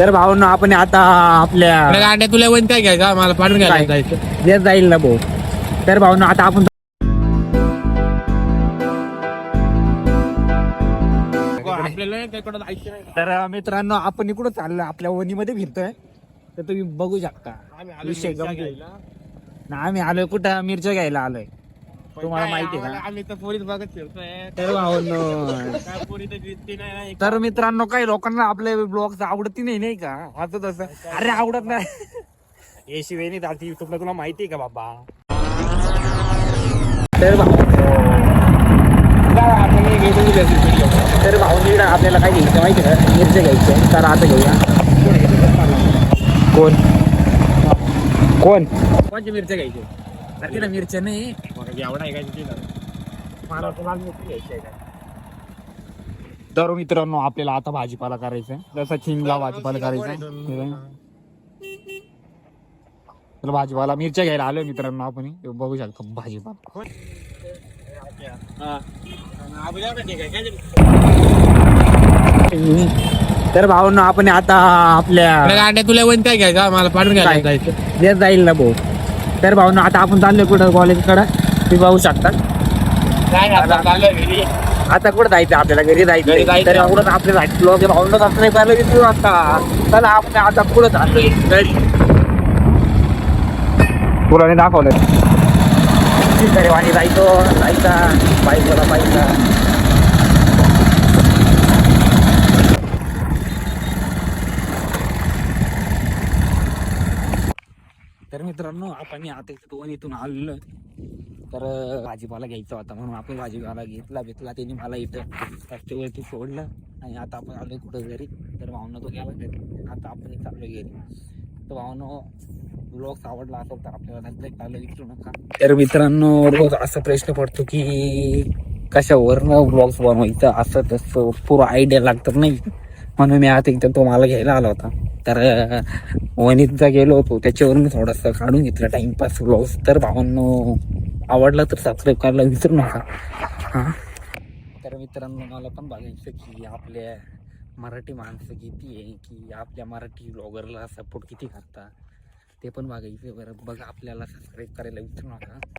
तर भाऊंनो आपण आता आपल्या गाड्या तुला वन काय घ्यायचं मला पाडून घ्यायला जायचं जे जाईल ना भाऊ. तर भाऊंनो आता आपण आपल्याला काय कडं जायचं नाही. तर मित्रांनो आपण इकडं चाललो आपल्या वनीमध्ये फिरतोय. तर तुम्ही बघू शकता विषय गंभीर. ना आम्ही आलोय कुठं मिरच्या घ्यायला आलोय. तुम्हाला माहिती आहे का? आम्ही तर पोरीत बघत फिरतोय. तर भाऊंनो काय पोरी तर दिसती नाही. तर मित्रांनो काही लोकांना आपले ब्लॉग्स आवडती नाही का असं तसं. अरे आवडत नाही हे शिवाय नाही चालती युट्यूबला तुला माहिती आहे का बाबा. तर तर भाऊनी आपल्याला काय घ्यायचं माहिती आहे का मिरच्या घ्यायच्या. तर आता घेऊया. कोण कोण कोणची मिरच्या घ्यायची अरे तिला मिरच्या नाही एवढा आहे का मला तर लाल मिरची घ्यायची आहे का. तर मित्रांनो आपल्याला आता भाजीपाला करायचा आहे. जसा चिंगला भाजीपाला करायचा तर भाजीपाला मिरच्या घ्यायला आलोय मित्रांनो आपण हे बघू शकतो भाजीपाला. तर भाऊंनो आपण आता आपल्या गाड्या तुला वन काय घ्यायचं मला पाडून घ्यायला जायचं जे जाईल ना भाऊ. तर भाऊंनो आता आपण चाललोय कुठं कॉलेजकडे तुम्ही बघू शकता. आता कुठं जायचं आपल्याला घरी जायचं. तर एवढंच आपल्याला ब्लॉग भाऊंनो सबस्क्राईब करायला विसरू नका. चला आपण आता पुढं चाललोय घरी. तुला दाखवलं आणि जायचा बाईकला बाईकला. तर मित्रांनो आपण आता इथून आलेलो. तर भाजीपाला घ्यायचा होता म्हणून आपण भाजीपाला घेतला त्यांनी मला इथं रस्त्यावरती सोडलं आणि आता आपण आलोय कुठं घरी. तर भावना तो गेला घरी आता आपण चाललोय घरी. तर भावनो ब्लॉग्स आवडला असेल तर आपल्याला नंतर विचारू नका. तर मित्रांनो रोज असा प्रश्न पडतो की कशावरनं ब्लॉग्स बनवायचं असं तसं पूर्ण आयडिया लागतात नाही. म्हणून मी आता इथं तो मला घ्यायला आला होता. तर वणीतचा गेलो होतो त्याच्यावरून थोडंसं काढून घेतलं टाइमपास ब्लॉग्स. तर भावांनो आवडला तर सबस्क्राईब करायला विसरू नका. हां तर मित्रांनो मला पण बघायचं की आपल्या मराठी माणसं किती आहे की आपल्या मराठी ब्लॉगरला सपोर्ट किती करतात ते पण बघायचं. बरं बघा आपल्याला सबस्क्राईब करायला विसरू नका.